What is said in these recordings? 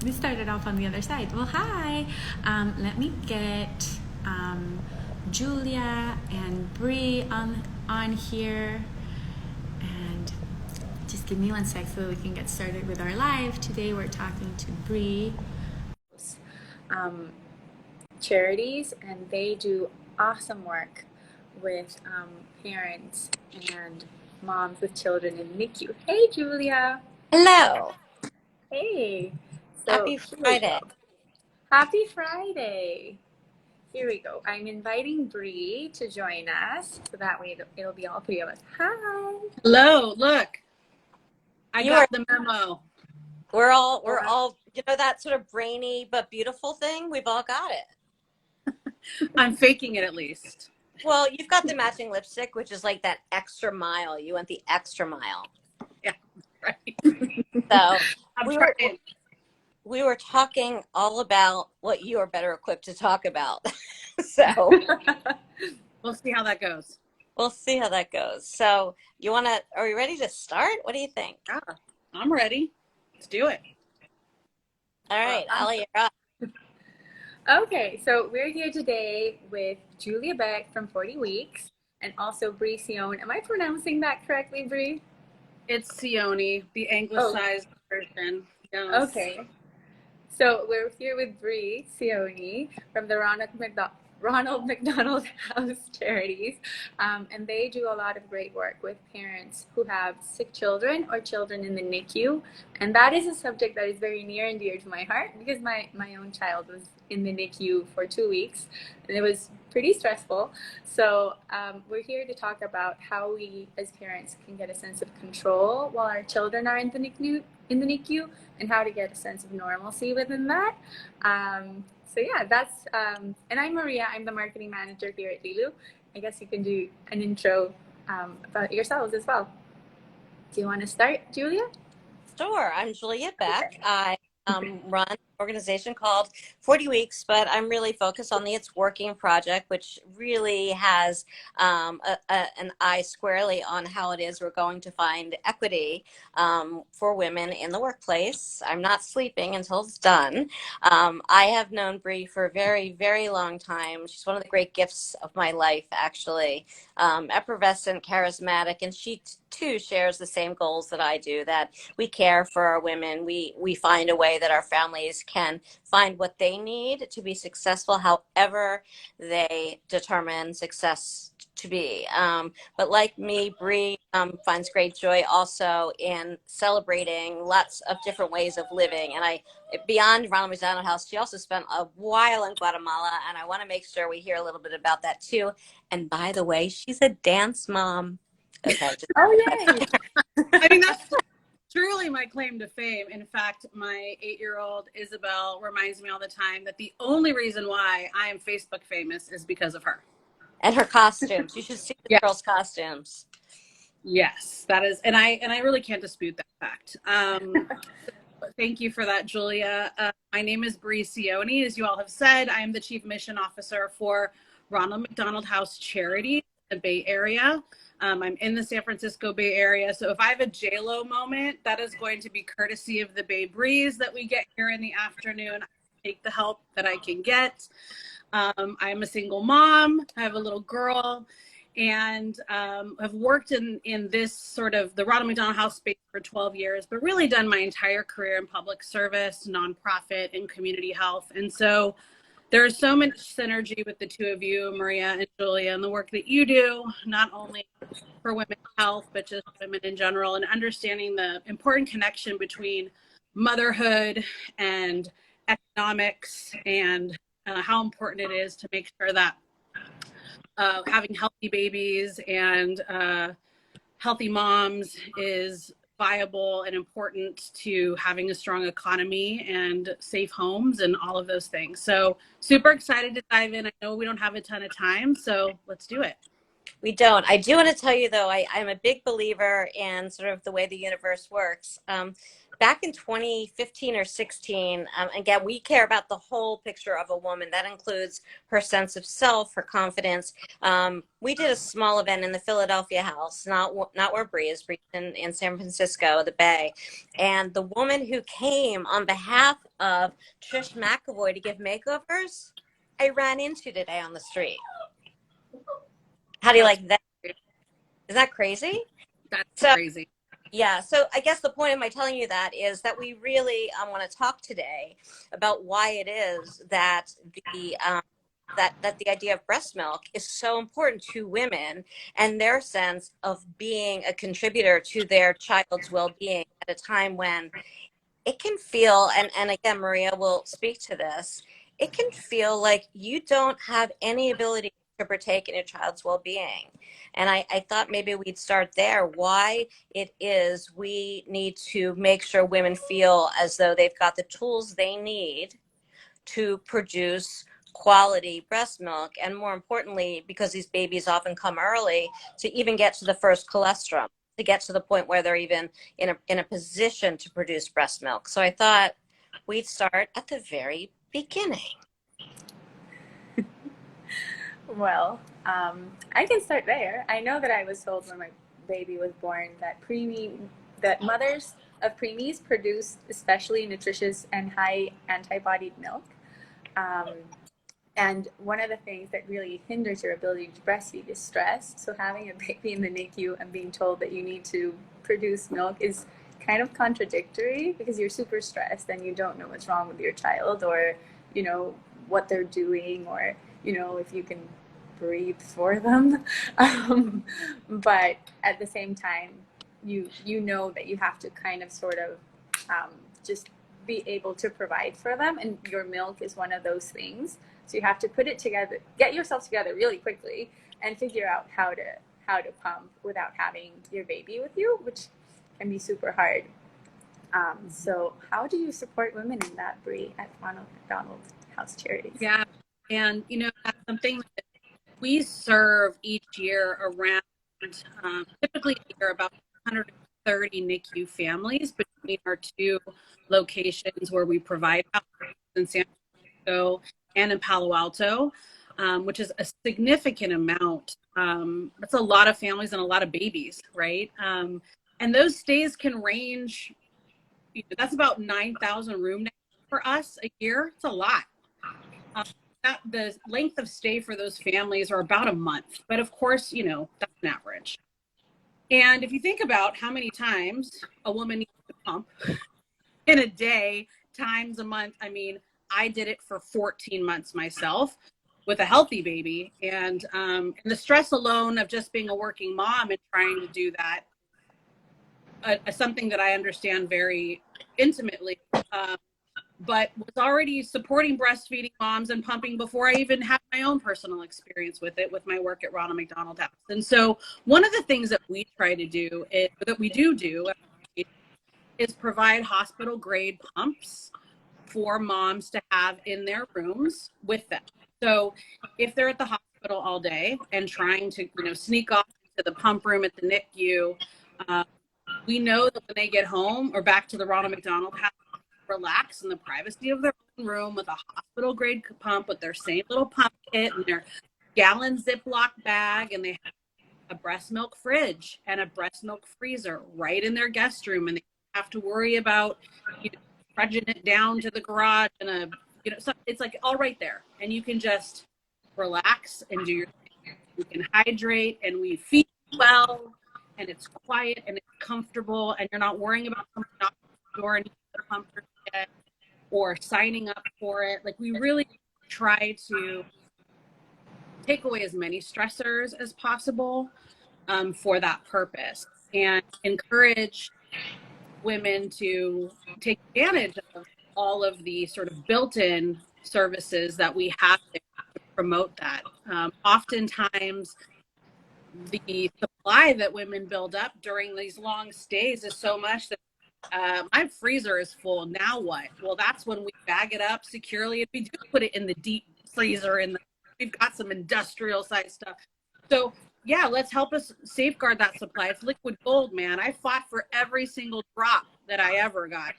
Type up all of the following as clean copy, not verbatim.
we started off on the other side. Well, hi. Let me get Julia and Bri on here, and just give me 1 sec so that we can get started with our live. Today we're talking to Bri, Charities, and they do awesome work with parents and moms with children in NICU. Hey, Julia. Hello. Hey. So Happy here we Friday. go. Happy Friday. Here we go. I'm inviting Bri to join us, so that way it'll be all three of us. Hi. Hello. Look, I You got are, the memo. we're all, that sort of brainy but beautiful thing. We've all got it. I'm faking it at least. Well, you've got the matching lipstick, which is like that extra mile. You went the extra mile. Yeah, right. So I'm we were trying. we were talking all about what you are better equipped to talk about. So We'll see how that goes. we'll see how that goes. So are you ready to start? What do you think? Yeah, I'm ready. Let's do it. All right, Allie, you're up. Okay, so we're here today with Julia Beck from 40 Weeks and also Bri Seoane. Am I pronouncing that correctly, Bri? It's Seoane, the anglicized version. Yes. Okay. So we're here with Bri Seoane from the Ronald McDonald House Charities, and they do a lot of great work with parents who have sick children or children in the NICU, and that is a subject that is very near and dear to my heart because my own child was in the NICU for 2 weeks, and it was pretty stressful. So we're here to talk about how we as parents can get a sense of control while our children are in the NICU, and how to get a sense of normalcy within that. So yeah, that's, and I'm Maria. I'm the marketing manager here at Lilu. I guess you can do an intro about yourselves as well. Do you want to start, Julia? Sure. I'm Julia Beck. Okay. I run an organization called 40 Weeks, but I'm really focused on the It's Working project, which really has an eye squarely on how it is we're going to find equity for women in the workplace. I'm not sleeping until it's done. I have known Bri for a very, very long time. She's one of the great gifts of my life, actually. Effervescent, charismatic, and she too shares the same goals that I do, that we care for our women. We find a way that our families can find what they need to be successful, however they determine success to be. But like me, Bri finds great joy also in celebrating lots of different ways of living. And beyond Ronald McDonald House, she also spent a while in Guatemala, and I want to make sure we hear a little bit about that too. And by the way, she's a dance mom. Okay. Oh, yay. I mean, that's truly my claim to fame. In fact, my 8-year-old Isabel reminds me all the time that the only reason why I am Facebook famous is because of her. And her costumes. You should see the girls' costumes. Yes, that is, and I really can't dispute that fact. Thank you for that, Julia. My name is Bri Seoane. As you all have said, I am the Chief Mission Officer for Ronald McDonald House Charities in the Bay Area. I'm in the San Francisco Bay Area, so if I have a JLo moment, that is going to be courtesy of the Bay Breeze that we get here in the afternoon. I take the help that I can get. I'm a single mom. I have a little girl, and have worked in this sort of the Ronald McDonald House space for 12 years, but really done my entire career in public service, nonprofit, and community health. And so there's so much synergy with the two of you, Maria and Julia, and the work that you do, not only for women's health, but just women in general, and understanding the important connection between motherhood and economics, and how important it is to make sure that having healthy babies and healthy moms is viable and important to having a strong economy and safe homes and all of those things. So super excited to dive in. I know we don't have a ton of time, so let's do it. We don't. I do want to tell you, though, I'm a big believer in sort of the way the universe works. Back in 2015 or 16, again, we care about the whole picture of a woman. That includes her sense of self, her confidence. We did a small event in the Philadelphia house, not where Bri is, Bri's in San Francisco, the Bay. And the woman who came on behalf of Trish McAvoy to give makeovers, I ran into today on the street. How do you like that? Is that crazy? That's So, crazy. yeah. So I guess the point of my telling you that is that we really want to talk today about why it is that the idea of breast milk is so important to women and their sense of being a contributor to their child's well-being at a time when it can feel, and again, Maria will speak to this, it can feel like you don't have any ability to partake in your child's well-being. And I thought maybe we'd start there. Why it is we need to make sure women feel as though they've got the tools they need to produce quality breast milk. And more importantly, because these babies often come early, to even get to the first colostrum, to get to the point where they're even in a position to produce breast milk. So I thought we'd start at the very beginning. Well, I can start there. I know that I was told when my baby was born that mothers of preemies produce especially nutritious and high antibodied milk. And one of the things that really hinders your ability to breastfeed is stress. So having a baby in the NICU and being told that you need to produce milk is kind of contradictory, because you're super stressed and you don't know what's wrong with your child, or, you know, what they're doing, or, you know, if you can breathe for them. But at the same time, you know that you have to kind of sort of just be able to provide for them, and your milk is one of those things. So you have to put it together, get yourself together really quickly, and figure out how to pump without having your baby with you, which can be super hard. So how do you support women in that, Bri, at Ronald McDonald House Charities? Yeah, and you know, that's something that we serve each year around, typically a year, about 130 NICU families between our two locations where we provide in San Francisco and in Palo Alto, which is a significant amount. That's a lot of families and a lot of babies, right? And those stays can range, you know, that's about 9,000 room nights for us a year. It's a lot. The length of stay for those families are about a month, but of course, you know, that's an average. And if you think about how many times a woman needs to pump in a day times a month, I mean, I did it for 14 months myself with a healthy baby. And the stress alone of just being a working mom and trying to do that, something that I understand very intimately, but was already supporting breastfeeding moms and pumping before I even had my own personal experience with it, with my work at Ronald McDonald House. And so one of the things that we try to do, that we do is provide hospital grade pumps for moms to have in their rooms with them. So if they're at the hospital all day and trying to, you know, sneak off to the pump room at the NICU, we know that when they get home or back to the Ronald McDonald House, relax in the privacy of their own room with a hospital grade pump, with their same little pump kit and their gallon Ziploc bag, and they have a breast milk fridge and a breast milk freezer right in their guest room, and they have to worry about, you know, trudging it down to the garage and so it's like all right there, and you can just relax and do your thing. You can hydrate, and we feed well, and it's quiet and it's comfortable, and you're not worrying about coming out the door and the pump or signing up for it. Like, we really try to take away as many stressors as possible for that purpose, and encourage women to take advantage of all of the sort of built-in services that we have to promote that. Oftentimes, the supply that women build up during these long stays is so much that my freezer is full. Now what? Well, that's when we bag it up securely, and we do put it in the deep freezer, and we've got some industrial size stuff. So yeah, let's help us safeguard that supply. It's liquid gold, man. I fought for every single drop that I ever got.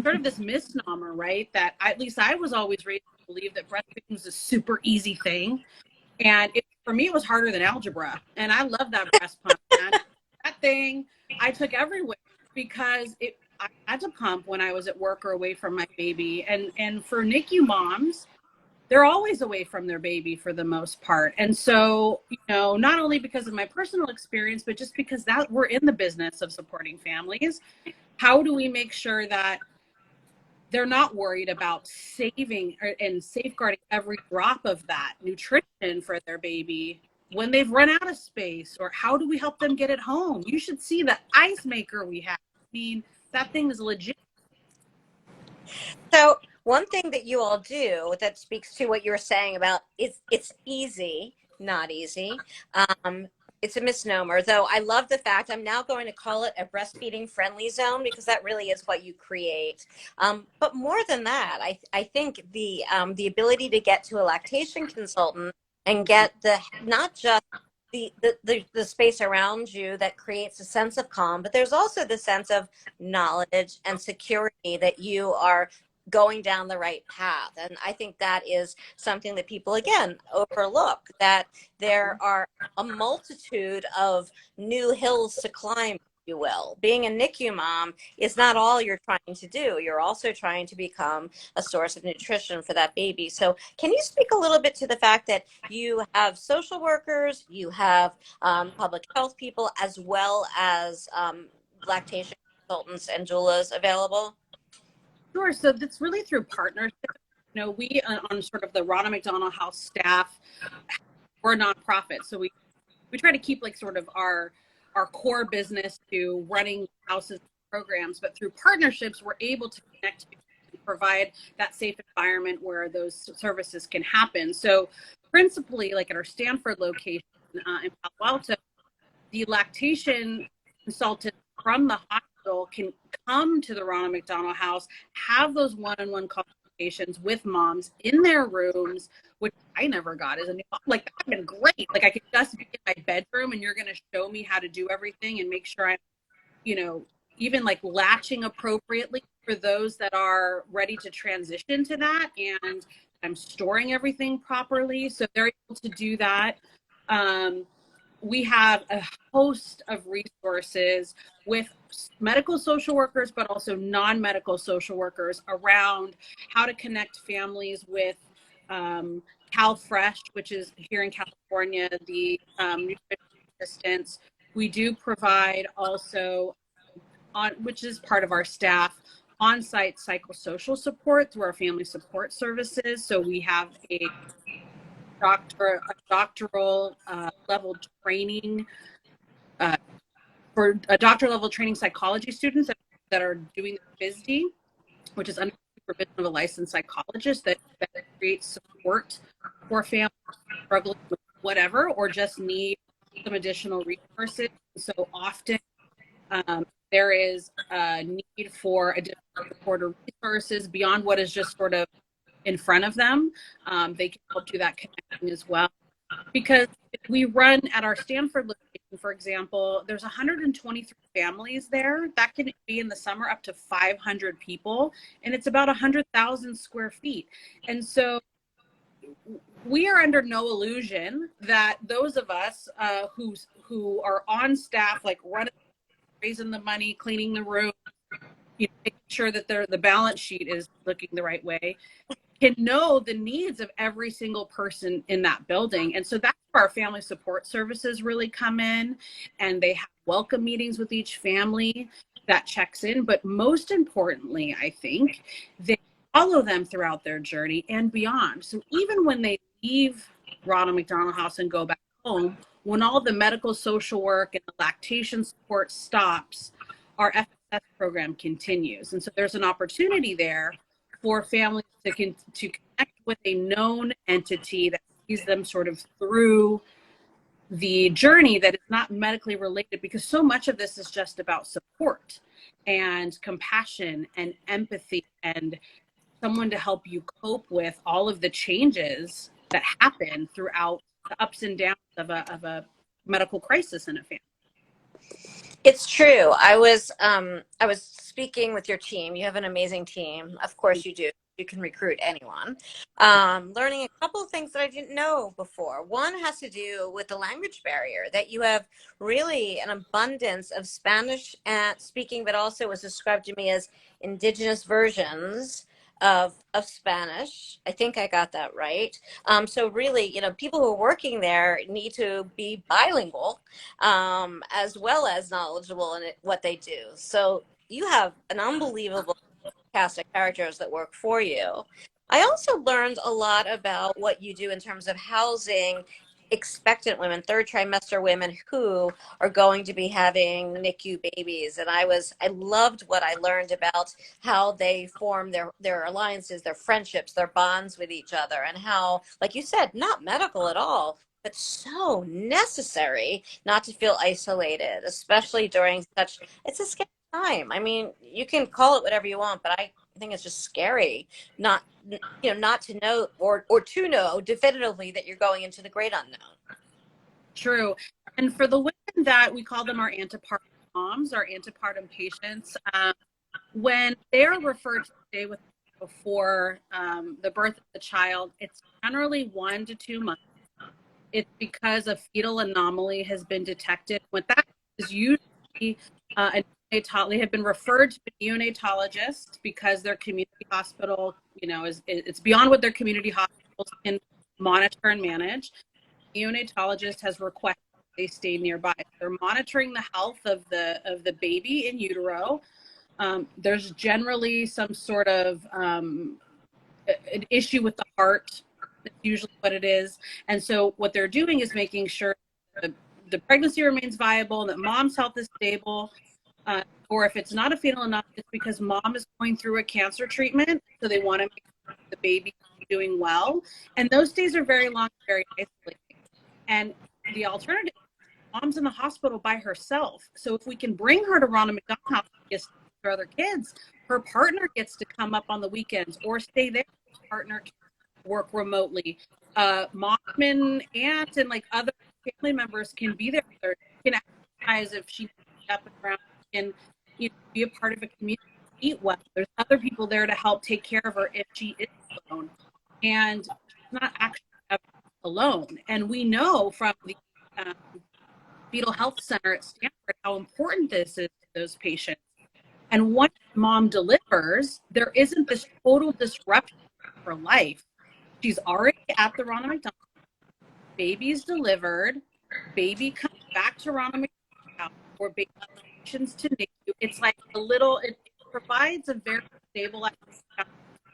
Sort of this misnomer, right? That at least I was always raised to believe that breastfeeding was a super easy thing. And for me, it was harder than algebra. And I love that breast pump, man. That thing I took everywhere because I had to pump when I was at work or away from my baby. And for NICU moms, they're always away from their baby for the most part. And so, not only because of my personal experience, but just because that we're in the business of supporting families, how do we make sure that they're not worried about saving and safeguarding every drop of that nutrition for their baby when they've run out of space? Or how do we help them get it home? You should see the ice maker we have. I mean, that thing is legit. So one thing that you all do that speaks to what you were saying about it's easy, not easy. It's a misnomer, though. I love the fact I'm now going to call it a breastfeeding friendly zone, because that really is what you create. But more than that, I think the ability to get to a lactation consultant and get not just the space around you that creates a sense of calm, but there's also the sense of knowledge and security that you are going down the right path. And I think that is something that people, again, overlook, that there are a multitude of new hills to climb, if you will. Being a NICU mom is not all you're trying to do. You're also trying to become a source of nutrition for that baby. So can you speak a little bit to the fact that you have social workers, you have public health people, as well as lactation consultants and doulas available? Sure. So that's really through partnership. We on sort of the Ronald McDonald House staff, we're a nonprofit. So we try to keep like sort of our core business to running houses programs, but through partnerships, we're able to connect and provide that safe environment where those services can happen. So principally, like at our Stanford location in Palo Alto, the lactation consultant from the hospital can come to the Ronald McDonald House, have those one-on-one consultations with moms in their rooms, which I never got as a new mom. Like, that would have been great. Like, I could just be in my bedroom and you're going to show me how to do everything and make sure I'm, even like latching appropriately for those that are ready to transition to that. And I'm storing everything properly. So they're able to do that. We have a host of resources with medical social workers, but also non-medical social workers around how to connect families with CalFresh, which is here in California, the nutrition assistance. We do provide also, which is part of our staff, on-site psychosocial support through our family support services. So we have a doctoral level training for a doctoral level training psychology students that are doing the FISD, which is under supervision of a licensed psychologist that creates support for families struggling with whatever, or just need some additional resources. So often there is a need for additional support or resources beyond what is just sort of in front of them. They can help do that connecting as well. Because if we run at our Stanford location, for example, there's 123 families there. That can be in the summer up to 500 people, and it's about 100,000 square feet. And so we are under no illusion that those of us who are on staff, like running, raising the money, cleaning the room, making sure that the balance sheet is looking the right way, can know the needs of every single person in that building. And so that's where our family support services really come in, and they have welcome meetings with each family that checks in. But most importantly, I think they follow them throughout their journey and beyond. So even when they leave Ronald McDonald House and go back home, when all the medical social work and the lactation support stops, our FSS program continues. And so there's an opportunity there for families to connect with a known entity that sees them sort of through the journey that is not medically related, because so much of this is just about support and compassion and empathy and someone to help you cope with all of the changes that happen throughout the ups and downs of a medical crisis in a family. It's true. I was speaking with your team. You have an amazing team. Of course you do. You can recruit anyone. Learning a couple of things that I didn't know before. One has to do with the language barrier, that you have really an abundance of Spanish speaking, but also was described to me as indigenous versions of Spanish. I think I got that right. So really, people who are working there need to be bilingual, as well as knowledgeable in what they do. So you have an unbelievable cast of characters that work for you. I also learned a lot about what you do in terms of housing expectant women, third trimester women who are going to be having NICU babies. And I loved what I learned about how they form their alliances, their friendships, their bonds with each other, and how, like you said, not medical at all, but so necessary not to feel isolated, especially during it's a scary time. I mean, you can call it whatever you want, but I think it's just scary not to know or to know definitively that you're going into the great unknown. True. And for the women that we call them our antepartum moms, our antepartum patients, when they're referred to stay with before the birth of the child, it's generally 1 to 2 months. It's because a fetal anomaly has been detected. What that is usually they have been referred to a neonatologist because their community hospital, it's beyond what their community hospitals can monitor and manage. The neonatologist has requested they stay nearby. They're monitoring the health of the baby in utero. There's generally some sort of an issue with the heart. That's usually what it is. And so what they're doing is making sure the pregnancy remains viable, that mom's health is stable. Or if it's not a fetal enough, it's because mom is going through a cancer treatment. So they want to make sure the baby is doing well. And those days are very long, very isolating. And the alternative, mom's in the hospital by herself. So if we can bring her to Ronald McDonald House for other kids, her partner gets to come up on the weekends or stay there. Her partner can work remotely. Mom and aunt and like other family members can be there. Can exercise if she up and around, and be a part of a community, eat well. There's other people there to help take care of her if she is alone, and she's not actually alone. And we know from the fetal health center at Stanford how important this is to those patients. And once mom delivers, there isn't this total disruption of her life. She's already at the Ronald McDonald. Baby's delivered. Baby comes back to Ronald McDonald or baby transitions to NICU. It's like it provides a very stable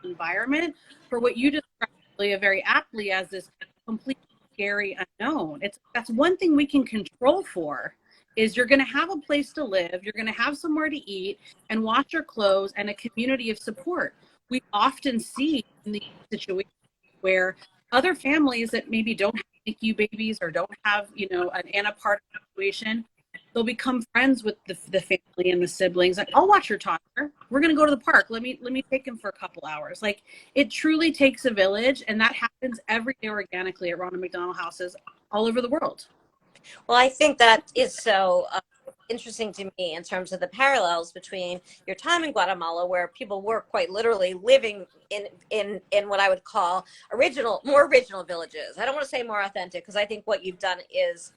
environment for what you described very aptly as this completely scary unknown. That's one thing we can control for, is you're going to have a place to live, you're going to have somewhere to eat and wash your clothes, and a community of support. We often see in these situations where other families that maybe don't have NICU babies or don't have, an antepartum situation, they'll become friends with the family and the siblings. Like, I'll watch your toddler. We're going to go to the park. Let me take him for a couple hours. Like, it truly takes a village, and that happens every day organically at Ronald McDonald houses all over the world. Well, I think that is so interesting to me in terms of the parallels between your time in Guatemala, where people were quite literally living in what I would call more original villages. I don't want to say more authentic, because I think what you've done is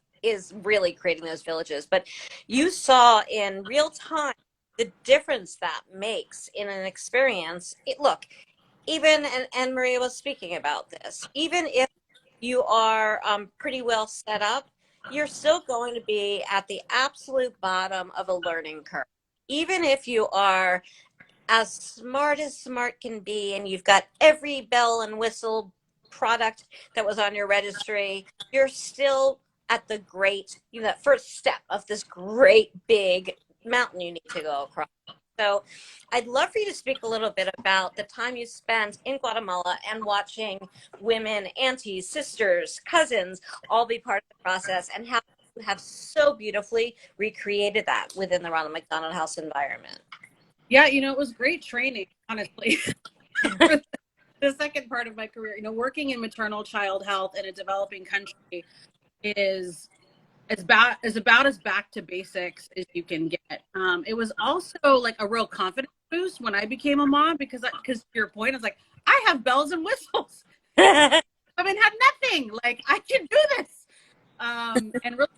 really creating those villages. But you saw in real time the difference that makes in an experience. Look, even, and Maria was speaking about this, even if you are pretty well set up, you're still going to be at the absolute bottom of a learning curve. Even if you are as smart can be, and you've got every bell and whistle product that was on your registry, you're still at the that first step of this great big mountain you need to go across. So I'd love for you to speak a little bit about the time you spent in Guatemala and watching women, aunties, sisters, cousins, all be part of the process, and how you have so beautifully recreated that within the Ronald McDonald House environment. Yeah, it was great training, honestly. The second part of my career, working in maternal child health in a developing country is about as back to basics as you can get. It was also like a real confidence boost when I became a mom because to your point, it's like I have bells and whistles. I mean, had nothing. Like I can do this, and really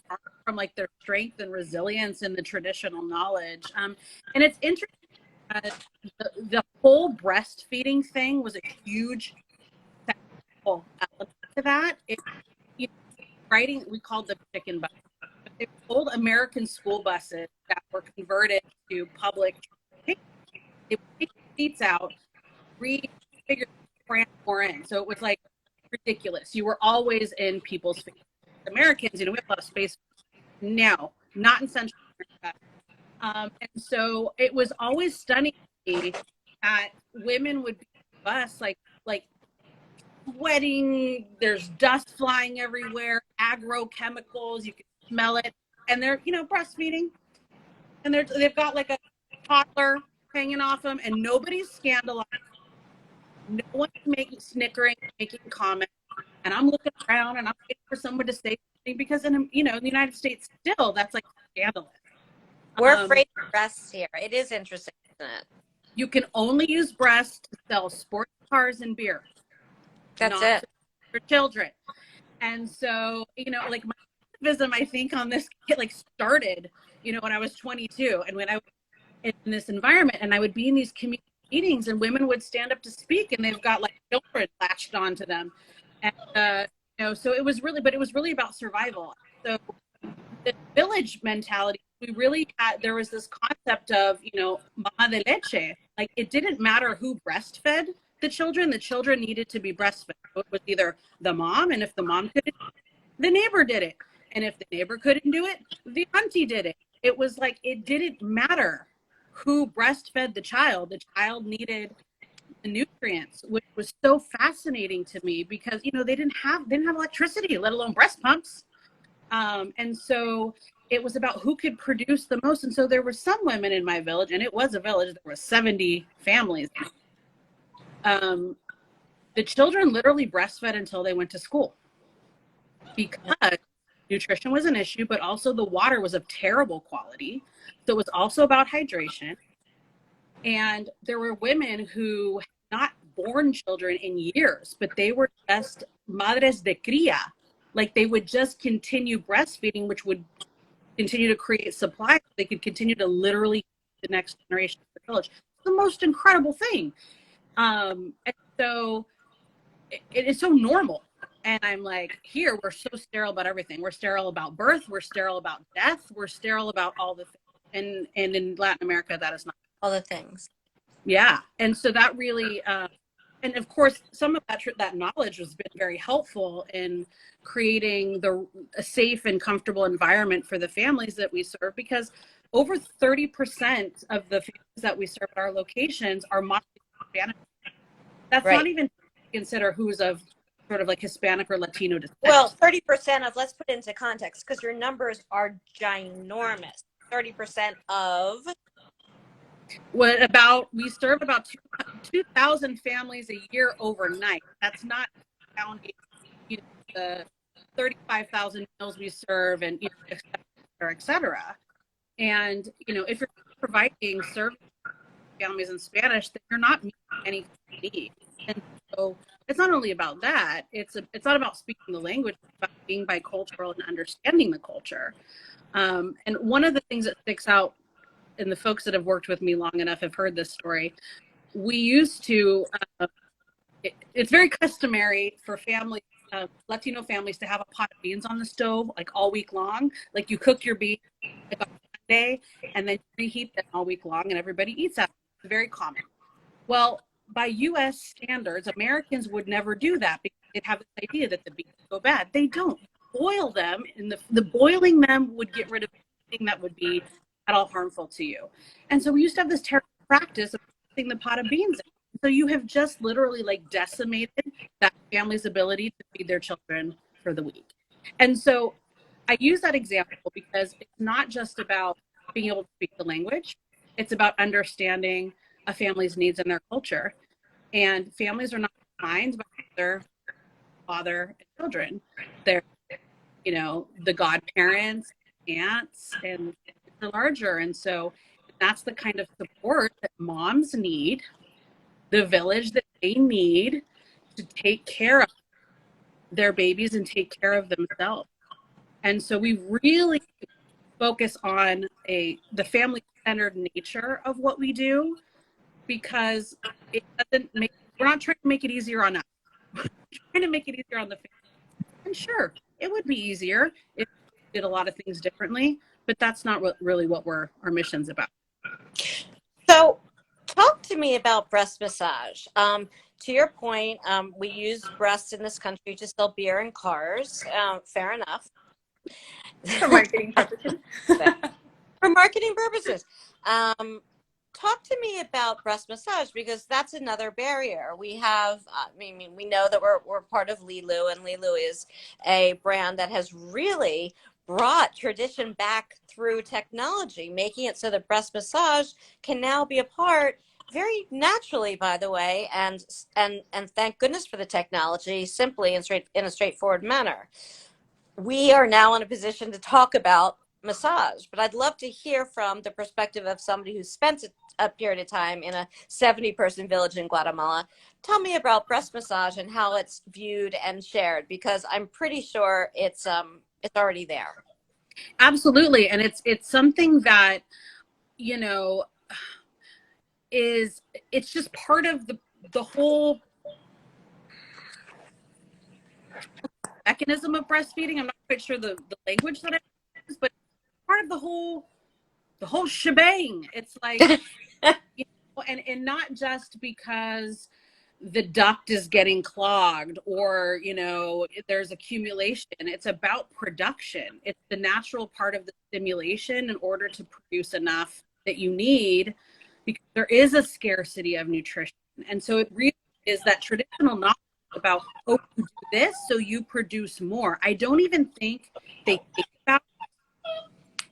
from like their strength and resilience in the traditional knowledge. And it's interesting. The whole breastfeeding thing was a huge technical element to that. Writing, we called them chicken buses. They were old American school buses that were converted to public transportation. They would take the seats out, refigure Fran more in. So it was like ridiculous. You were always in people's faces. Americans, we have a lot of space. No, not in Central America. And so it was always stunning to me that women would be on the bus like sweating, there's dust flying everywhere, agrochemicals, you can smell it, and they're breastfeeding, and they've got like a toddler hanging off them, and nobody's scandalized, no one's snickering, making comments, and I'm looking around and I'm waiting for someone to say something because in the United States still that's like scandalous. We're afraid of breasts here. It is interesting, isn't it? You can only use breasts to sell sports cars and beer. That's it. For children. And so, like my activism, I think on this started, when I was 22 and when I was in this environment and I would be in these community meetings and women would stand up to speak and they've got like children latched onto them. And, so it was really about survival. So the village mentality, there was this concept of, mama de leche. Like it didn't matter who breastfed the children needed to be breastfed. So it was either the mom, and if the mom couldn't, the neighbor did it. And if the neighbor couldn't do it, the auntie did it. It was like, it didn't matter who breastfed the child. The child needed the nutrients, which was so fascinating to me because, they didn't have electricity, let alone breast pumps. And so it was about who could produce the most. And so there were some women in my village, and it was a village, there were 70 families. The children literally breastfed until they went to school because nutrition was an issue, but also the water was of terrible quality. So it was also about hydration. And there were women who had not born children in years, but they were just madres de cría. Like they would just continue breastfeeding, which would continue to create supply. They could continue to literally the next generation of the village. It's the most incredible thing. And so it is so normal. And I'm like, here, we're so sterile about everything. We're sterile about birth. We're sterile about death. We're sterile about all the things. And in Latin America, that is not. All the things. Yeah. And so that really, and of course, some of that knowledge has been very helpful in creating a safe and comfortable environment for the families that we serve, because over 30% of the families that we serve at our locations are Spanish. That's right. Not even consider who's of sort of like Hispanic or Latino descent. Well, 30% of, let's put into context, because your numbers are ginormous. 30% of? We serve about 2,000 families a year overnight. That's not counting the 35,000 meals we serve and et cetera. And, if you're providing service to families in Spanish, then you're not meeting any needs. And so it's not only about that. It's not about speaking the language, it's about being bicultural and understanding the culture. And one of the things that sticks out, and the folks that have worked with me long enough have heard this story, we used to, it's very customary for families, Latino families, to have a pot of beans on the stove like all week long. Like you cook your beans like on Sunday and then reheat them all week long and everybody eats that. It's very common. Well, by US standards, Americans would never do that because they'd have this idea that the beans go bad. They don't. Boil them, and the boiling them would get rid of anything that would be at all harmful to you. And so we used to have this terrible practice of putting the pot of beans in. So you have just literally like decimated that family's ability to feed their children for the week. And so I use that example because it's not just about being able to speak the language. It's about understanding a family's needs and their culture. And families are not defined by their father and children. They're the godparents, aunts, and the larger. And so that's the kind of support that moms need, the village that they need to take care of their babies and take care of themselves. And so we really focus on the family-centered nature of what we do, because it doesn't make, we're not trying to make it easier on us. We're trying to make it easier on the family. And sure, it would be easier if we did a lot of things differently, but that's not really what our mission's about. So talk to me about breast massage. To your point, we use breasts in this country to sell beer in cars. Fair enough. For marketing purposes. For marketing purposes. Talk to me about breast massage, because that's another barrier. We have, we know that we're part of Lilu, and Lilu is a brand that has really brought tradition back through technology, making it so that breast massage can now be a part very naturally, by the way, and thank goodness for the technology, simply in a straightforward manner. We are now in a position to talk about massage, but I'd love to hear from the perspective of somebody who's spent a period of time in a 70-person village in Guatemala. Tell me about breast massage and how it's viewed and shared, because I'm pretty sure it's already there. Absolutely. And it's something that, it's just part of the whole mechanism of breastfeeding. I'm not quite sure the language that I use, but part of the whole shebang. It's like, and not just because the duct is getting clogged or, there's accumulation. It's about production. It's the natural part of the stimulation in order to produce enough that you need, because there is a scarcity of nutrition. And so it really is that traditional knowledge about, oh, you do this so you produce more. I don't even think they think about it,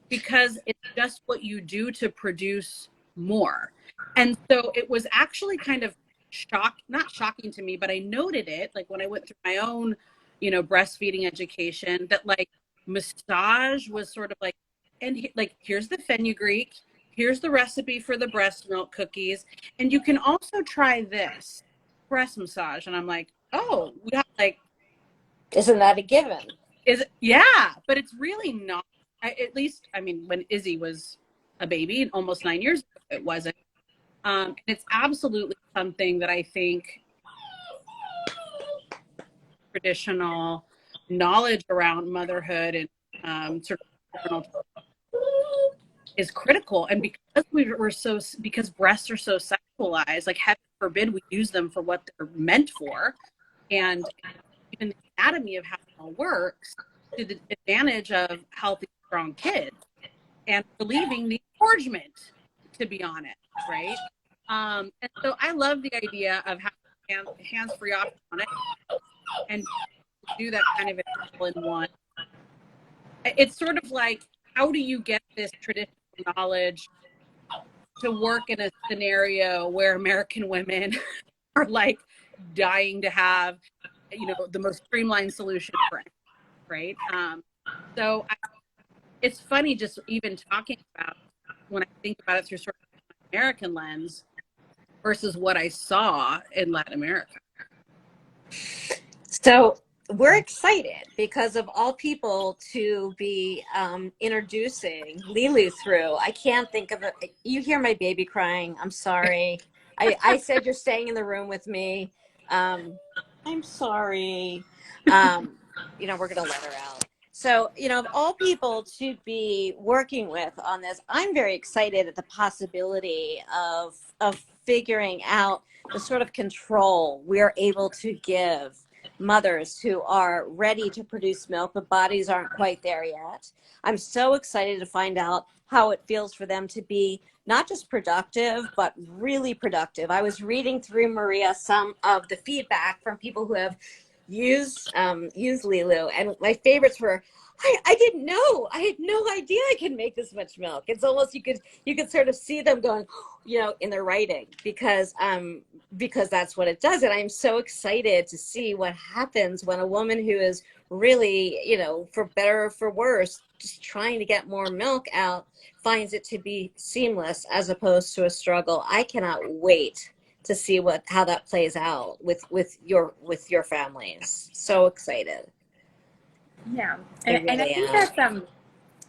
because it's just what you do to produce more. And so it was actually kind of not shocking to me, but I noted it, like when I went through my own, breastfeeding education, that like massage was sort of like, and like, here's the fenugreek, here's the recipe for the breast milk cookies, and you can also try this breast massage. And I'm like, oh, we have like, isn't that a given? Yeah, but it's really not. At least, when Izzy was a baby, almost 9 years ago, it wasn't. And it's absolutely something that I think traditional knowledge around motherhood and sort of is critical. And because because breasts are so sexualized, like heaven forbid we use them for what they're meant for, and even the anatomy of how it all works to the advantage of healthy, strong kids, and relieving the engorgement, to be honest, right? And so I love the idea of having hands-free option on it and do that kind of all in one. It's sort of like, how do you get this traditional knowledge to work in a scenario where American women are like dying to have, the most streamlined solution for it, right? So it's funny just even talking about, when I think about it through sort of an American lens versus what I saw in Latin America. So we're excited, because of all people, to be introducing Lilu through. I can't think of it. You hear my baby crying. I'm sorry. I said you're staying in the room with me. I'm sorry. We're going to let her out. So, of all people to be working with on this, I'm very excited at the possibility of figuring out the sort of control we're able to give mothers who are ready to produce milk, but bodies aren't quite there yet. I'm so excited to find out how it feels for them to be not just productive, but really productive. I was reading through, Maria, some of the feedback from people who have used Lilu, and my favorites were I didn't know. I had no idea I could make this much milk. It's almost you could sort of see them going, in their writing because that's what it does. And I'm so excited to see what happens when a woman who is really, for better or for worse, just trying to get more milk out, finds it to be seamless as opposed to a struggle. I cannot wait to see how that plays out with your families. So excited. Yeah, I and I really think am.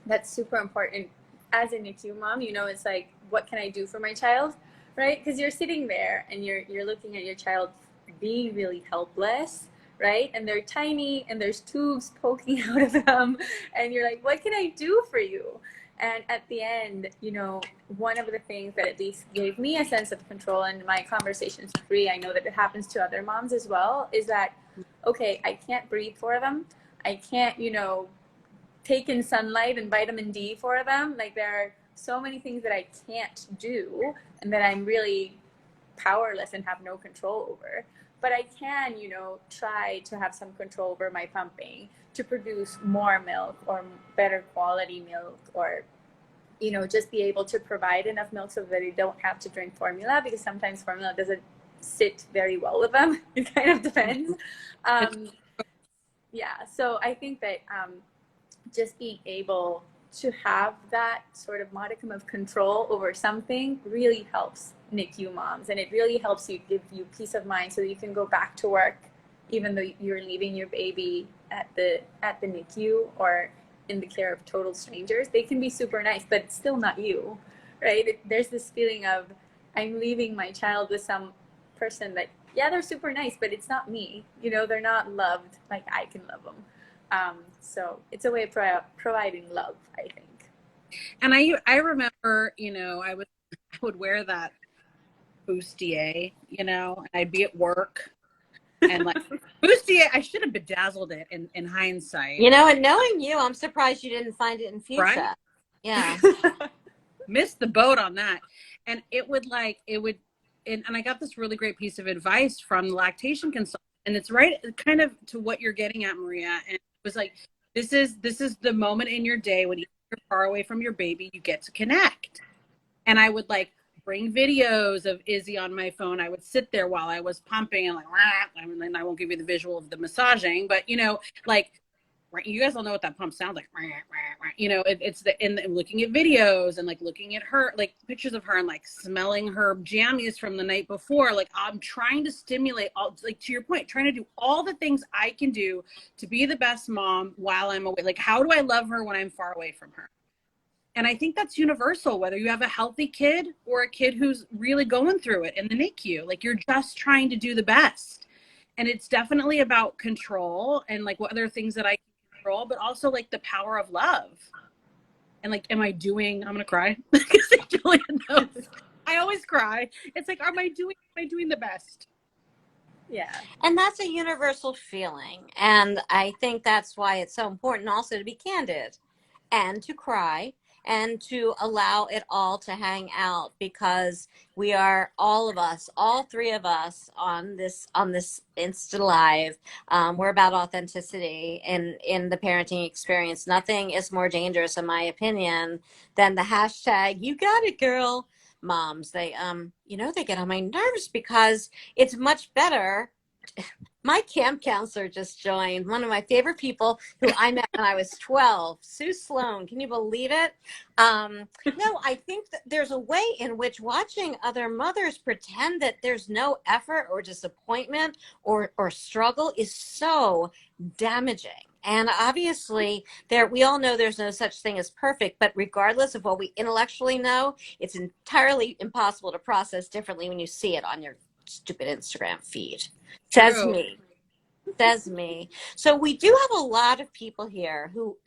that's super important as a NICU mom. It's like, what can I do for my child, right? Because you're sitting there and you're looking at your child being really helpless, right? And they're tiny and there's tubes poking out of them, and you're like, what can I do for you? And at the end, one of the things that at least gave me a sense of control in my conversations with Bri, I know that it happens to other moms as well, is that, okay, I can't breathe for them. I can't, take in sunlight and vitamin D for them. Like, there are so many things that I can't do and that I'm really powerless and have no control over. But I can, try to have some control over my pumping to produce more milk or better quality milk, or, just be able to provide enough milk so that they don't have to drink formula, because sometimes formula doesn't sit very well with them. It kind of depends. Yeah, so I think that just being able to have that sort of modicum of control over something really helps NICU moms, and it really helps give you peace of mind so that you can go back to work even though you're leaving your baby at the NICU or in the care of total strangers. They can be super nice, but it's still not you, right? There's this feeling of, I'm leaving my child with some person that, yeah, they're super nice, but it's not me. They're not loved like I can love them. So it's a way of providing love, I think. And I remember, I would wear that bustier, and I'd be at work and like bustier, I should have bedazzled it in hindsight. And knowing you, I'm surprised you didn't find it in fuchsia. Right? Yeah. Missed the boat on that. And and I got this really great piece of advice from the lactation consultant. And it's right kind of to what you're getting at, Maria. And it was like, this is the moment in your day when you're far away from your baby, you get to connect. And I would like bring videos of Izzy on my phone. I would sit there while I was pumping and like, and I won't give you the visual of the massaging, but like, you guys all know what that pump sounds like. It's looking at videos and like looking at her, like pictures of her and like smelling her jammies from the night before. Like, I'm trying to stimulate all, like to your point, trying to do all the things I can do to be the best mom while I'm away. Like, how do I love her when I'm far away from her? And I think that's universal, whether you have a healthy kid or a kid who's really going through it in the NICU. Like, you're just trying to do the best. And it's definitely about control and like what other things that I can control, but also like the power of love. And like, I'm gonna cry because Julia knows I always cry. It's like, am I doing the best? Yeah. And that's a universal feeling. And I think that's why it's so important also to be candid and to cry and to allow it all to hang out, because we are, all three of us on this Insta Live, we're about authenticity in the parenting experience. Nothing is more dangerous, in my opinion, than the hashtag "you got it, girl" moms. They they get on my nerves because it's much better. My camp counselor just joined, one of my favorite people who I met when I was 12, Sue Sloan. Can you believe it? No, I think that there's a way in which watching other mothers pretend that there's no effort or disappointment or struggle is so damaging. And obviously, we all know there's no such thing as perfect, but regardless of what we intellectually know, it's entirely impossible to process differently when you see it on your stupid Instagram feed. Says me. So we do have a lot of people here who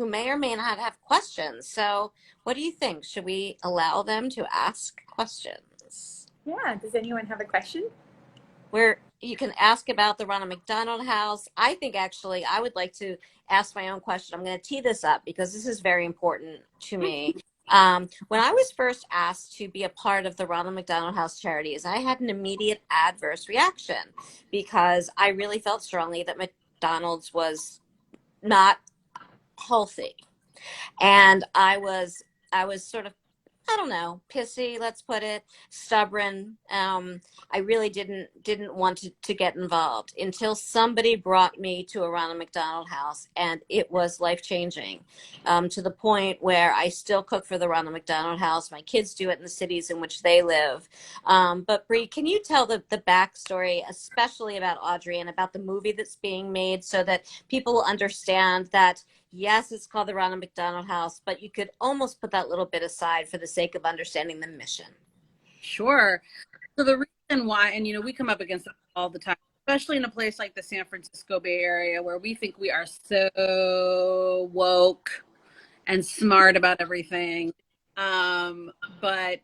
may or may not have questions. So what do you think? Should we allow them to ask questions? Yeah. Does anyone have a question? Where you can ask about the Ronald McDonald House. I think actually I would like to ask my own question. I'm going to tee this up because this is very important to me. When I was first asked to be a part of the Ronald McDonald House Charities, I had an immediate adverse reaction because I really felt strongly that McDonald's was not healthy. And I was sort of, I don't know, pissy, let's put it, stubborn. I really didn't want to get involved until somebody brought me to a Ronald McDonald House, and it was life changing, to the point where I still cook for the Ronald McDonald House. My kids do it in the cities in which they live. But Bri, can you tell the backstory, especially about Audrey and about the movie that's being made, so that people will understand that yes, it's called the Ronald McDonald House, but you could almost put that little bit aside for the sake of understanding the mission. Sure. So the reason why, and you know, we come up against it all the time, especially in a place like the San Francisco Bay Area, where we think we are so woke and smart about everything. But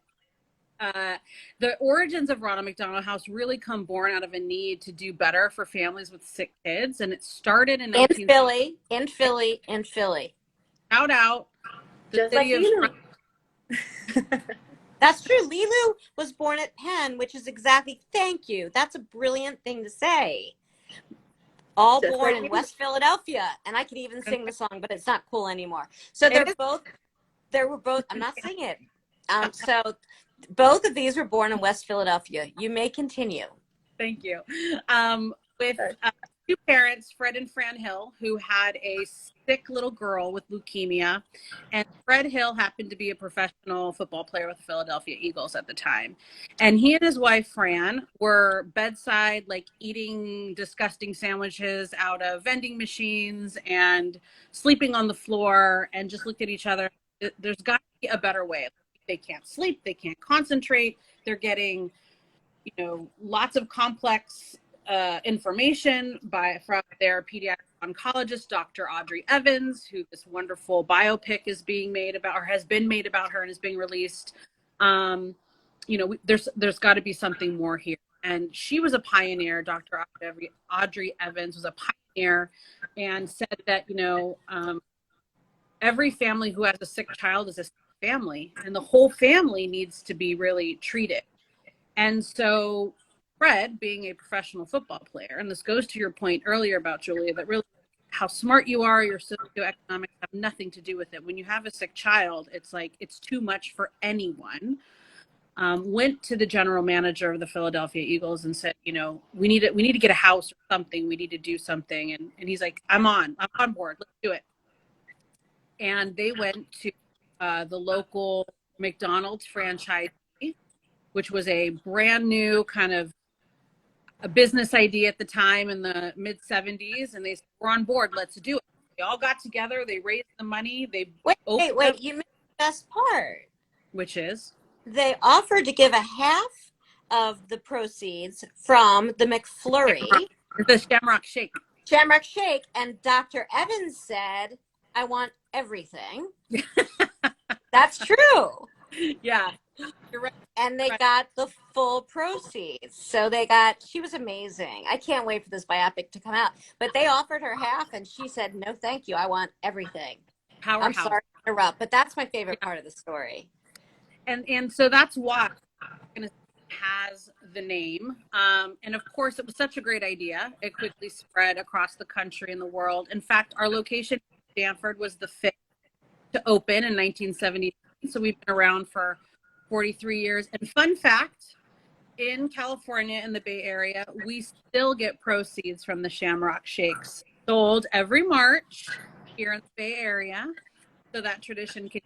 the origins of Ronald McDonald House really come born out of a need to do better for families with sick kids, and it started in Philly. Shout out the Just city like of Lilu. That's true. Lilu was born at Penn, which is exactly, thank you. That's a brilliant thing to say. All Just born like in you. West Philadelphia. And I could even sing the song, but it's not cool anymore. So they were both, I'm not singing it. So both of these were born in West Philadelphia. You may continue. Thank you. With two parents, Fred and Fran Hill, who had a sick little girl with leukemia. And Fred Hill happened to be a professional football player with the Philadelphia Eagles at the time. And he and his wife, Fran, were bedside, like eating disgusting sandwiches out of vending machines and sleeping on the floor, and just looked at each other. There's got to be a better way. They can't sleep. They can't concentrate. They're getting, you know, lots of complex information from their pediatric oncologist, Dr. Audrey Evans, who this wonderful biopic is being made about, or has been made about her and is being released. You know, there's got to be something more here. And she was a pioneer. Dr. Audrey Evans was a pioneer and said that, you know, every family who has a sick child is a sick family, and the whole family needs to be really treated. And so Fred, being a professional football player, and this goes to your point earlier about Julia, that really how smart you are, your socioeconomics have nothing to do with it. When you have a sick child, it's like it's too much for anyone. Went to the general manager of the Philadelphia Eagles and said, you know, we need to get a house or something. We need to do something. And he's like, I'm on board. Let's do it. And they went to the local McDonald's franchise, which was a brand new kind of a business idea at the time in the mid 70s. And they said, we're on board. Let's do it. They all got together. They raised the money. They Wait, you missed the best part. Which is? They offered to give a half of the proceeds from the McFlurry. The Shamrock Shake. Shamrock Shake. And Dr. Evans said, I want everything. That's true. Yeah, you're right. And they got the full proceeds. So she was amazing. I can't wait for this biopic to come out. But they offered her half and she said, no, thank you. I want everything. Powerhouse. I'm sorry to interrupt, but that's my favorite part of the story. And so that's why it has the name. And of course, it was such a great idea. It quickly spread across the country and the world. In fact, our location in Stanford was the fifth to open in 1970. So we've been around for 43 years. And fun fact, in California, in the Bay Area, we still get proceeds from the Shamrock Shakes sold every March here in the Bay Area. So that tradition continues.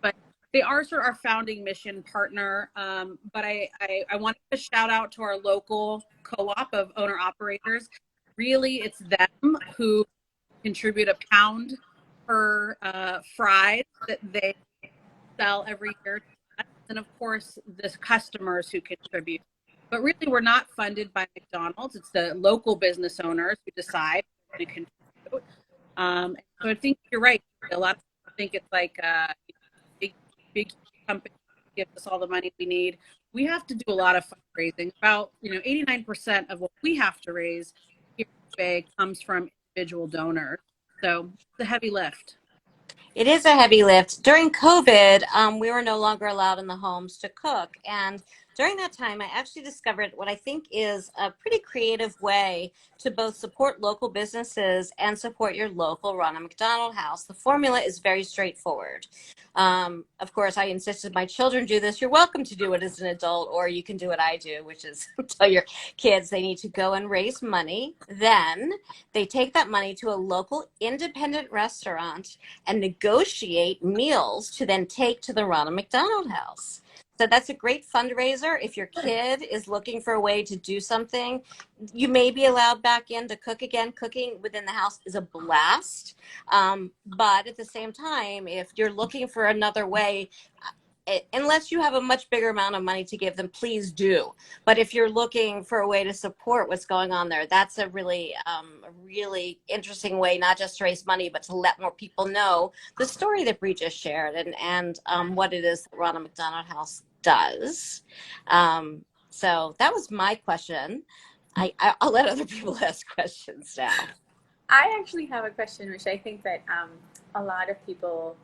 But they are sort of our founding mission partner. But I wanted to shout out to our local co-op of owner operators. Really, it's them who contribute a pound per fries that they sell every year. And of course, the customers who contribute. But really, we're not funded by McDonald's. It's the local business owners who decide to contribute. So I think you're right. A lot of people think it's like big company gives us all the money we need. We have to do a lot of fundraising. About 89% of what we have to raise here in the Bay comes from individual donors. So it's a heavy lift. It is a heavy lift. During COVID, we were no longer allowed in the homes to cook. And during that time, I actually discovered what I think is a pretty creative way to both support local businesses and support your local Ronald McDonald House. The formula is very straightforward. Of course, I insisted my children do this. You're welcome to do it as an adult, or you can do what I do, which is tell your kids they need to go and raise money. Then they take that money to a local independent restaurant and negotiate meals to then take to the Ronald McDonald House. So that's a great fundraiser. If your kid is looking for a way to do something, you may be allowed back in to cook again. Cooking within the house is a blast. But at the same time, if you're looking for another way, unless you have a much bigger amount of money to give them, please do. But if you're looking for a way to support what's going on there, that's a really interesting way, not just to raise money, but to let more people know the story that Bri just shared and what it is that Ronald McDonald House does. So that was my question. I'll let other people ask questions now. I actually have a question, which I think that a lot of people,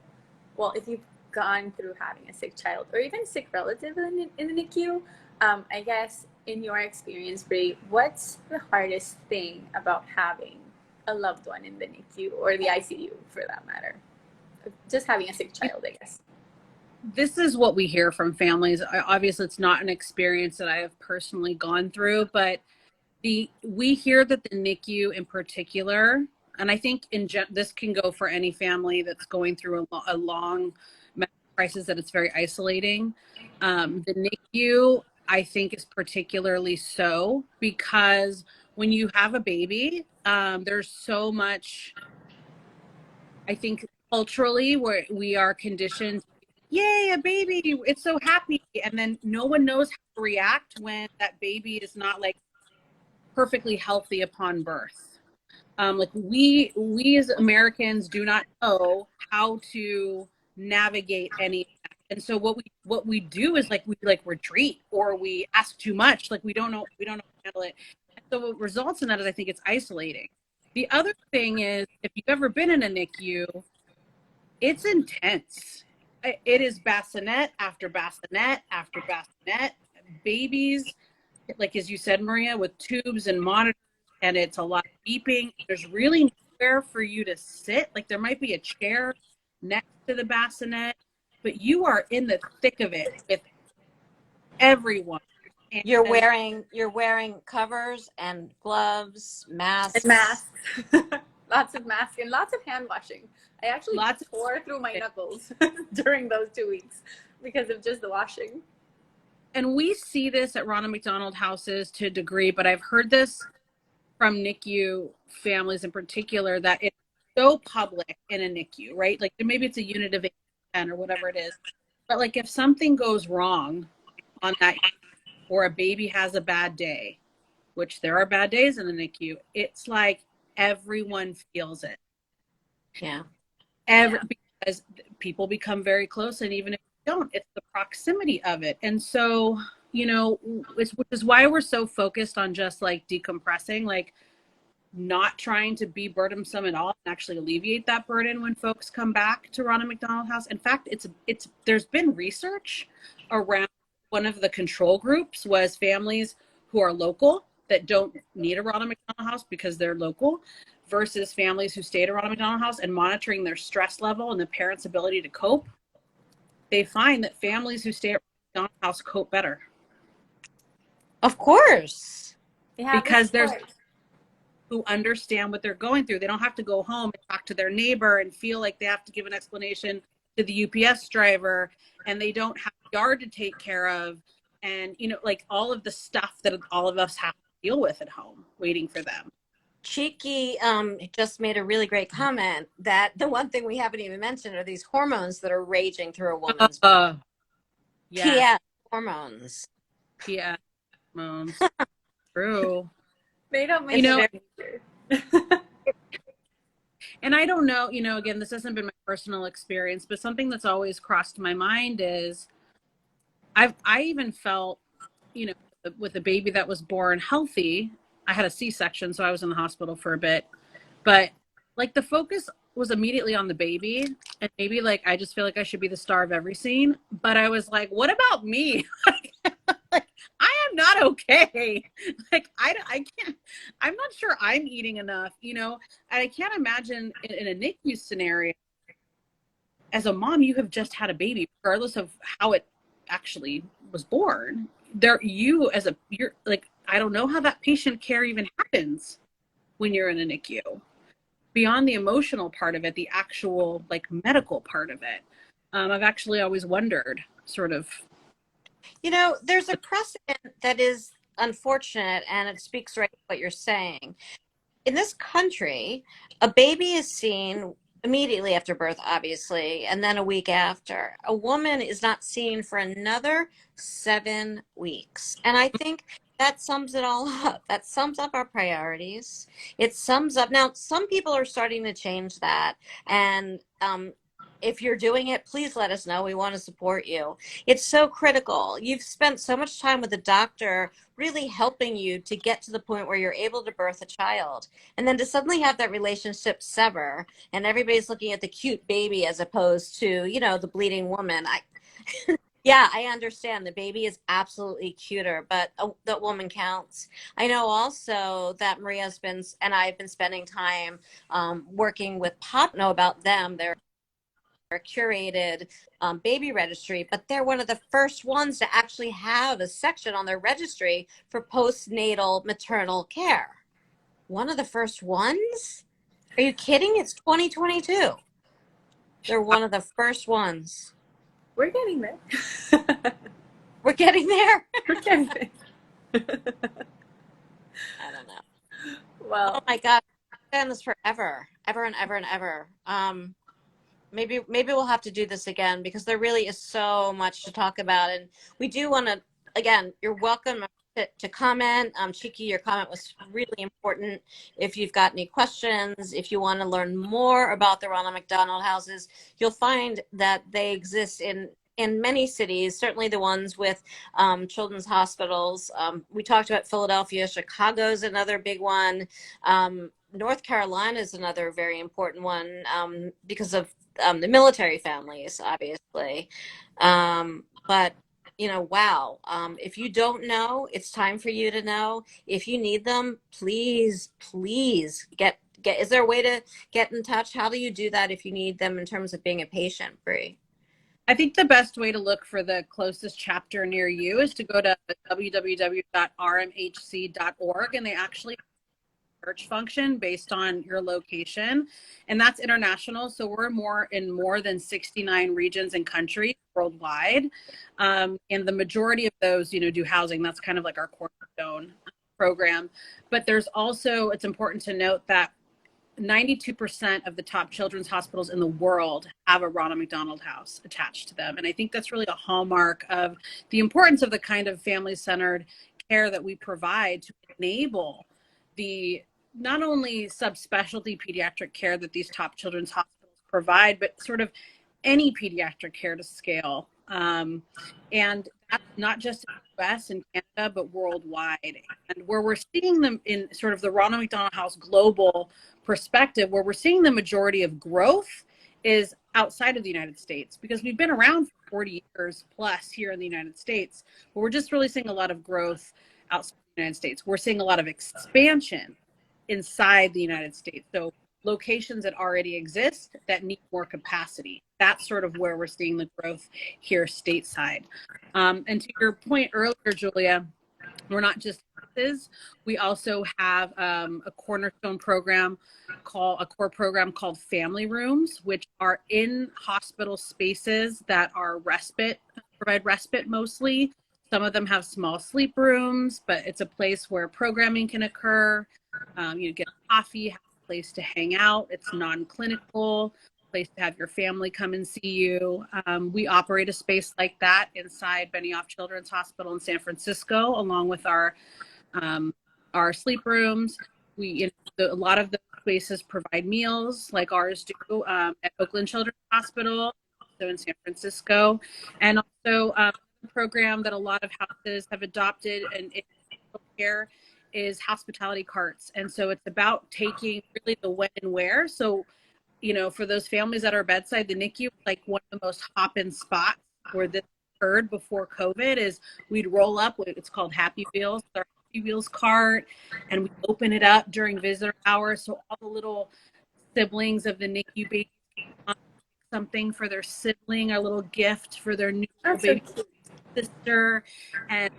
well, if you've gone through having a sick child or even sick relative in the NICU, I guess in your experience, Bri, what's the hardest thing about having a loved one in the NICU or the ICU for that matter? Just having a sick child, I guess. This is what we hear from families. Obviously, it's not an experience that I have personally gone through, but we hear that the NICU in particular, and I think this can go for any family that's going through a long medical crisis, that it's very isolating. The NICU, I think, is particularly so because when you have a baby, there's so much, I think, culturally where we are conditioned, yay, a baby, it's so happy. And then no one knows how to react when that baby is not like perfectly healthy upon birth. Like we as Americans do not know how to navigate any of that. And so what we do is we retreat or we ask too much. Like we don't know how to handle it. And so what results in that is I think it's isolating. The other thing is, if you've ever been in a NICU, it's intense. It is bassinet after bassinet after bassinet. Babies, like as you said, Maria, with tubes and monitors, and it's a lot of beeping. There's really nowhere for you to sit. Like there might be a chair next to the bassinet, but you are in the thick of it with everyone. And you're wearing covers and gloves, masks. And masks. Lots of masks and lots of hand washing. I actually tore through my knuckles during those 2 weeks because of just the washing. And we see this at Ronald McDonald houses to a degree, but I've heard this from NICU families in particular, that it's so public in a NICU, right? Like maybe it's a unit of 10 or whatever it is. But like if something goes wrong on that, or a baby has a bad day, which there are bad days in the NICU, it's like everyone feels it. Yeah. Because people become very close, and even if you don't, it's the proximity of it. And so, which is why we're so focused on just like decompressing, like not trying to be burdensome at all, and actually alleviate that burden when folks come back to Ronald McDonald House. In fact, there's been research around, one of the control groups was families who are local that don't need a Ronald McDonald House because they're local, versus families who stay at a Ronald McDonald House, and monitoring their stress level and the parents' ability to cope. They find that families who stay at Ronald McDonald House cope better. Of course. Because there's who understand what they're going through. They don't have to go home and talk to their neighbor and feel like they have to give an explanation to the UPS driver, and they don't have a yard to take care of, and like all of the stuff that all of us have to deal with at home waiting for them. Cheeky just made a really great comment that the one thing we haven't even mentioned are these hormones that are raging through a woman's body. Yeah. PS hormones. PS hormones. True. They don't make And I don't know, again, this hasn't been my personal experience, but something that's always crossed my mind is I even felt, with a baby that was born healthy. I had a C-section, so I was in the hospital for a bit, but like the focus was immediately on the baby, and maybe like I just feel like I should be the star of every scene, but I was like, what about me? Like not okay. Like, I can't, I'm not sure I'm eating enough, you know. I can't imagine in a NICU scenario, as a mom, you have just had a baby, regardless of how it actually was born. You're like, I don't know how that patient care even happens when you're in a NICU. Beyond the emotional part of it, the actual like medical part of it, I've actually always wondered, sort of. You know, there's a precedent that is unfortunate, and it speaks right to what you're saying. In this country, a baby is seen immediately after birth, obviously, and then a week after. A woman is not seen for another 7 weeks. And I think that sums it all up. That sums up our priorities. It sums up. Now, some people are starting to change that. And if you're doing it, please let us know. We want to support you. It's so critical. You've spent so much time with the doctor really helping you to get to the point where you're able to birth a child. And then to suddenly have that relationship sever and everybody's looking at the cute baby as opposed to, you know, the bleeding woman. Yeah, I understand. The baby is absolutely cuter, but that woman counts. I know also that Maria's been, and I've been spending time working with Pop, know about them. They're a curated baby registry, but they're one of the first ones to actually have a section on their registry for postnatal maternal care. One of the first ones? Are you kidding? It's 2022. They're one of the first ones. We're getting there. We're getting there. We're getting there. I don't know. Well, Oh my God. I've done this forever, ever and ever and ever. Maybe we'll have to do this again because there really is so much to talk about. And we do want to, again, you're welcome to comment. Chiki, your comment was really important. If you've got any questions, if you want to learn more about the Ronald McDonald houses, you'll find that they exist in many cities, certainly the ones with children's hospitals. We talked about Philadelphia. Chicago's another big one. North Carolina is another very important one because of the military families, obviously. But, you know, wow. If you don't know, it's time for you to know. If you need them, please get, is there a way to get in touch? How do you do that if you need them in terms of being a patient, Bri? I think the best way to look for the closest chapter near you is to go to www.rmhc.org, and they actually search function based on your location, and that's international. So we're in more than 69 regions and countries worldwide, and the majority of those, you know, do housing. That's kind of like our cornerstone program. But there's also, it's important to note that 92% of the top children's hospitals in the world have a Ronald McDonald house attached to them. And I think that's really a hallmark of the importance of the kind of family-centered care that we provide to enable the not only subspecialty pediatric care that these top children's hospitals provide, but sort of any pediatric care to scale. And that's not just in the US and Canada, but worldwide. And where we're seeing them in sort of the Ronald McDonald House global perspective, where we're seeing the majority of growth is outside of the United States, because we've been around for 40 years plus here in the United States, but we're just really seeing a lot of growth outside the United States. We're seeing a lot of expansion inside the United States. So locations that already exist that need more capacity. That's sort of where we're seeing the growth here stateside. And to your point earlier, Julia, we're not just nurses. We also have a cornerstone program a core program called Family Rooms, which are in hospital spaces that are provide respite mostly. Some of them have small sleep rooms, but it's a place where programming can occur. You get coffee, have a place to hang out. It's non-clinical, place to have your family come and see you. We operate a space like that inside Benioff Children's Hospital in San Francisco, along with our sleep rooms. A lot of the spaces provide meals like ours do at Oakland Children's Hospital, also in San Francisco, and also a program that a lot of houses have adopted and in care is hospitality carts. And so it's about taking really the when and where. So, you know, for those families that are bedside, the NICU is like one of the most hop-in spots where this occurred before COVID is we'd roll up, it's called Happy Wheels, our Happy Wheels cart, and we open it up during visitor hours. So all the little siblings of the NICU babies can something for their sibling, a little gift for their new baby sister, and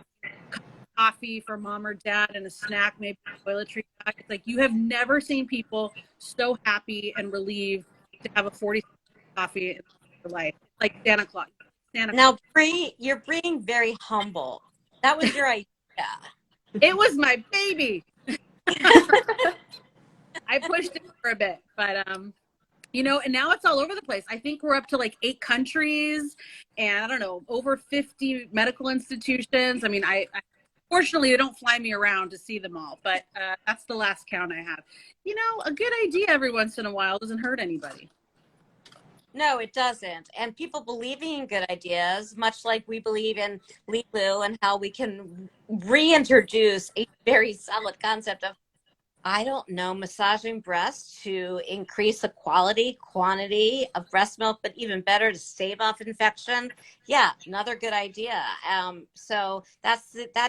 coffee for mom or dad, and a snack, maybe a toiletry bag. It's like you have never seen people so happy and relieved to have a 40 coffee in their life. It's like Santa Claus. Now, Bri, you're being very humble. That was your idea. It was my baby. I pushed it for a bit, but you know, and now it's all over the place. I think we're up to like 8 countries and I don't know, over 50 medical institutions. I mean, I fortunately, they don't fly me around to see them all, but that's the last count I have. You know, a good idea every once in a while doesn't hurt anybody. No, it doesn't. And people believing in good ideas, much like we believe in Lilu and how we can reintroduce a very solid concept of, I don't know, massaging breasts to increase the quality, quantity of breast milk, but even better to stave off infection. Yeah, another good idea. So that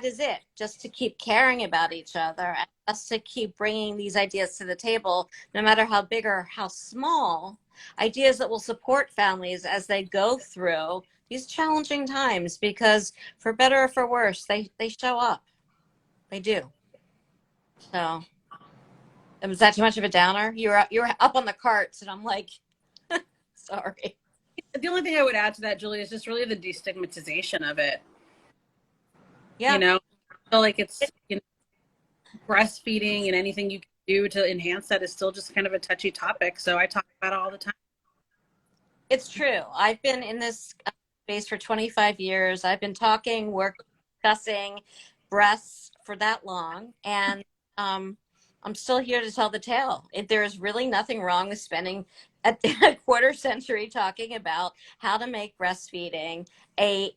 is it. Just to keep caring about each other and just to keep bringing these ideas to the table, no matter how big or how small, ideas that will support families as they go through these challenging times, because for better or for worse, they show up. They do. So. Was that too much of a downer? You were up on the carts, and I'm like, sorry. The only thing I would add to that, Julie, is just really the destigmatization of it. Yeah. You know, I feel like it's, you know, breastfeeding and anything you can do to enhance that is still just kind of a touchy topic. So I talk about it all the time. It's true. I've been in this space for 25 years. I've been discussing breasts for that long, and I'm still here to tell the tale. There is really nothing wrong with spending a quarter century talking about how to make breastfeeding a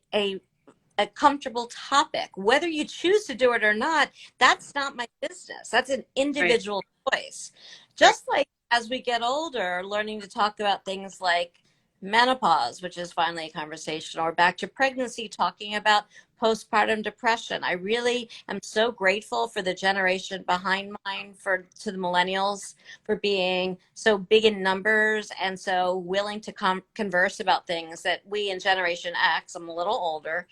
comfortable topic. Whether you choose to do it or not, that's not my business. That's an individual choice. Just like as we get older, learning to talk about things like menopause, which is finally a conversation, or back to pregnancy, talking about postpartum depression. I really am so grateful for the generation behind mine, to the millennials, for being so big in numbers and so willing to converse about things that we in Generation X, I'm a little older,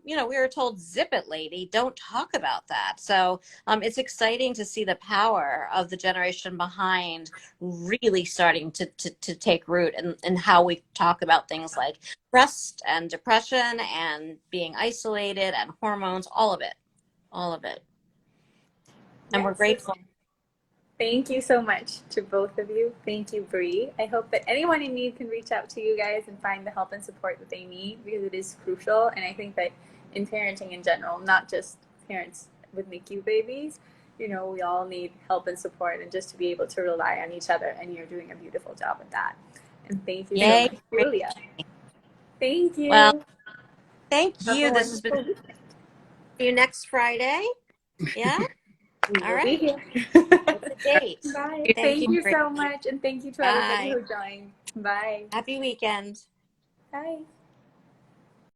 you know, we were told, zip it, lady, don't talk about that. So it's exciting to see the power of the generation behind really starting to take root in how we talk about things like breast and depression and being isolated and hormones, all of it. And we're grateful. Thank you so much to both of you. Thank you, Bri. I hope that anyone in need can reach out to you guys and find the help and support that they need, because it is crucial. And I think that in parenting in general, not just parents with NICU babies, you know, we all need help and support, and just to be able to rely on each other. And you're doing a beautiful job with that. And thank you so much, Julia. Thank you. Well, thank Have you. a This has been wonderful see you next Friday. Yeah. We All will right. be here. What's the date? Bye. Thank you so much. And thank you to everybody Bye. who joined. Bye. Happy weekend. Bye.